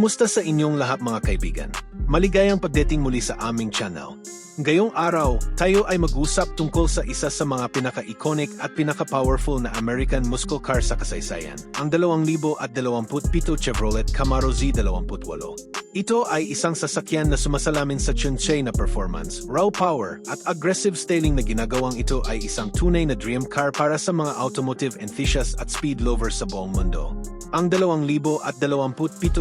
Kumusta sa inyong lahat mga kaibigan? Maligayang pagdating muli sa aming channel. Ngayong araw, tayo ay mag-usap tungkol sa isa sa mga pinaka-iconic at pinaka-powerful na American muscle car sa kasaysayan, ang 2027 Chevrolet Camaro Z28. Ito ay isang sasakyan na sumasalamin sa tsunsay na performance, raw power, at aggressive styling na ginagawang ito ay isang tunay na dream car para sa mga automotive enthusiasts at speed lovers sa buong mundo. Ang 2027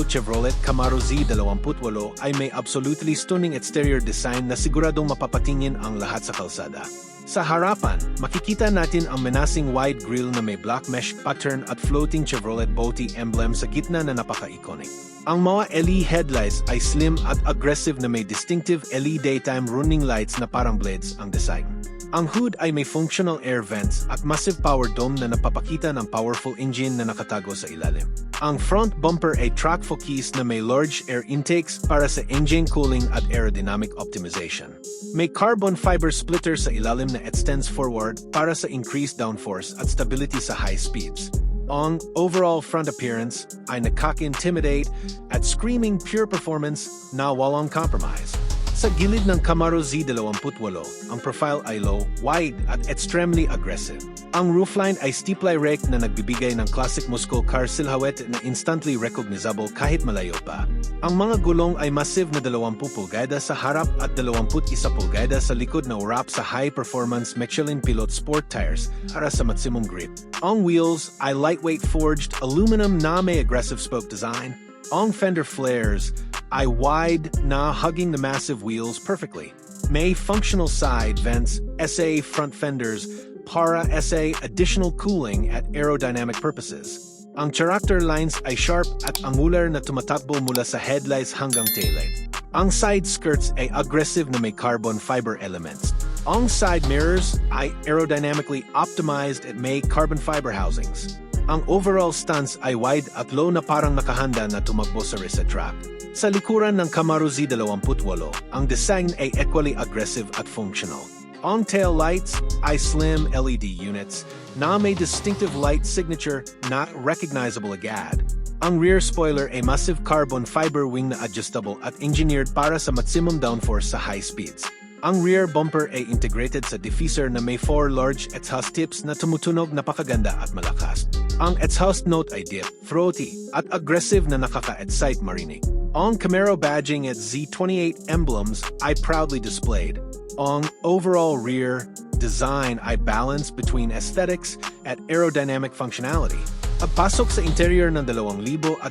Chevrolet Camaro Z28 ay may absolutely stunning exterior design na siguradong mapapatingin ang lahat sa kalsada. Sa harapan, makikita natin ang menacing wide grille na may black mesh pattern at floating Chevrolet boaty emblem sa gitna na napaka-iconic. Ang mga LED headlights ay slim at aggressive na may distinctive LED daytime running lights na parang blades ang design. Ang hood ay may functional air vents at massive power dome na napapakita ng powerful engine na nakatago sa ilalim. Ang front bumper ay track forkies na may large air intakes para sa engine cooling at aerodynamic optimization. May carbon fiber splitter sa ilalim na extends forward para sa increased downforce at stability sa high speeds. Ang overall front appearance ay nakaka-intimidate at screaming pure performance na walang compromise. Sa gilid ng Camaro Z28, ang profile ay low, wide at extremely aggressive. Ang roofline ay steeply raked na nagbibigay ng classic muscle car silhouette na instantly recognizable kahit malayo pa. Ang mga gulong ay massive na 20 pulgada sa harap at 21 pulgada sa likod na wrap sa high-performance Michelin Pilot Sport tires para sa maximum grip. Ang wheels ay lightweight forged aluminum na may aggressive spoke design. Ang fender flares ay wide na hugging the massive wheels perfectly. May functional side vents, SA front fenders, para SA additional cooling at aerodynamic purposes. Ang character lines ay sharp at angular na tumatakbo mula sa headlights hanggang taillights. Ang side skirts ay aggressive na may carbon fiber elements. Ang side mirrors ay aerodynamically optimized at may carbon fiber housings. Ang overall stance ay wide at low na parang nakahanda na tumakbo sa reset track. Sa likuran ng Camaro Z28, ang design ay equally aggressive at functional. Ang tail lights ay slim LED units na may distinctive light signature na recognizable agad. Ang rear spoiler ay massive carbon fiber wing na adjustable at engineered para sa maximum downforce sa high speeds. Ang rear bumper ay integrated sa diffuser na may 4 large exhaust tips na tumutunog napakaganda at malakas. Ang exhaust note ay deep, throaty, at aggressive na nakaka-excite marinig. Ang Camaro badging at Z28 emblems ay proudly displayed. Ang overall rear design ay balanced between aesthetics at aerodynamic functionality. Pagpasok sa interior ng 2027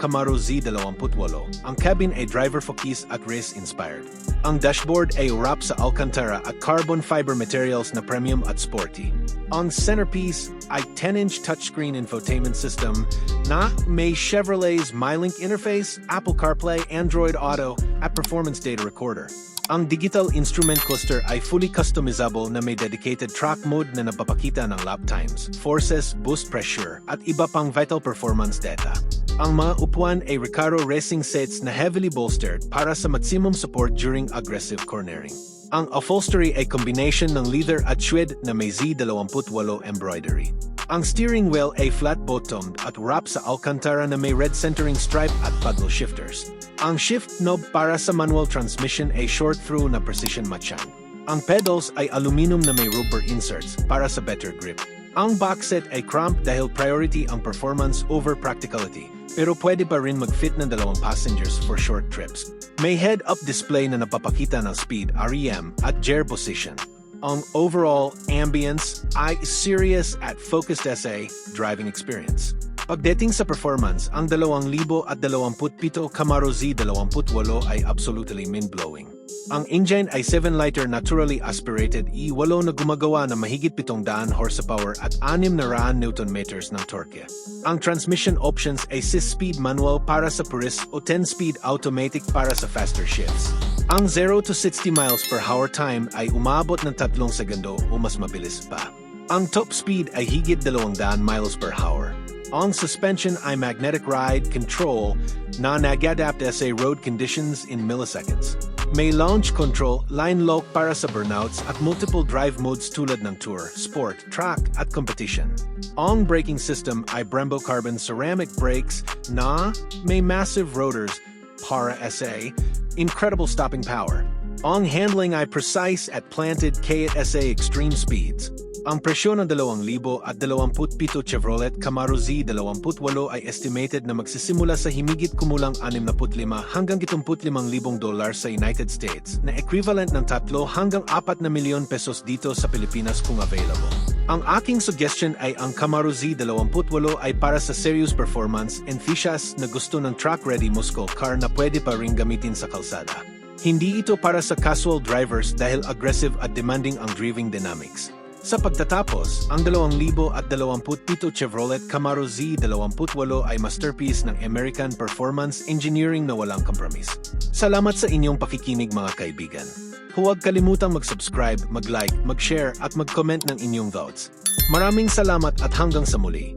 Camaro Z28, ang cabin ay driver focus at race-inspired. Ang dashboard ay wrap sa Alcantara at carbon fiber materials na premium at sporty. Ang centerpiece ay 10-inch touchscreen infotainment system na may Chevrolet's MyLink interface, Apple CarPlay, Android Auto at performance data recorder. Ang digital instrument cluster ay fully customizable na may dedicated track mode na napapakita ng lap times, forces, boost pressure, at iba pang vital performance data. Ang mga upuan ay Recaro racing sets na heavily bolstered para sa maximum support during aggressive cornering. Ang upholstery ay combination ng leather at suede na may Z28 embroidery. Ang steering wheel ay flat-bottomed at wrap sa Alcantara na may red centering stripe at paddle shifters. Ang shift knob para sa manual transmission ay short-through na precision matchang. Ang pedals ay aluminum na may rubber inserts para sa better grip. Ang box set ay cramped dahil priority ang performance over practicality, pero pwede pa rin mag-fit ng 2 passengers for short trips. May head-up display na napapakita ng speed, REM, at gear position. Ang overall ambience ay serious at focused SA driving experience. Pagdating sa performance, ang 2027 Camaro Z28 ay absolutely mind-blowing. Ang engine ay 7-liter naturally aspirated E8 na gumagawa ng mahigit 700 horsepower at 600 Nm ng torque. Ang transmission options ay 6-speed manual para sa purist o 10-speed automatic para sa faster shifts. Ang 0 to 60 miles per hour time ay umabot ng 3 segundo o mas mabilis pa. Ang top speed ay higit 200 miles per hour. Ang suspension ay magnetic ride control na nag-adapt sa road conditions in milliseconds. May launch control, line lock para sa burnouts at multiple drive modes tulad ng Tour, Sport, Track at Competition. Ang braking system ay Brembo carbon ceramic brakes na may massive rotors para sa incredible stopping power. Ang handling ay precise at planted kaya sa extreme speeds. Ang presyo ng 2027 Chevrolet Camaro Z28 ay estimated na magsisimula sa himigit kumulang $65 hanggang $75,000 sa United States na equivalent ng 3 hanggang 4 na milyon pesos dito sa Pilipinas kung available. Ang aking suggestion ay ang Camaro Z28 ay para sa serious performance enthusiasts na gusto ng track-ready muscle car na pwede pa ring gamitin sa kalsada. Hindi ito para sa casual drivers dahil aggressive at demanding ang driving dynamics. Sa pagtatapos, ang 2027 Chevrolet Camaro Z28 ay masterpiece ng American performance engineering na walang kompromis. Salamat sa inyong pakikinig mga kaibigan. Huwag kalimutang mag-subscribe, mag-like, mag-share at mag-comment ng inyong thoughts. Maraming salamat at hanggang sa muli.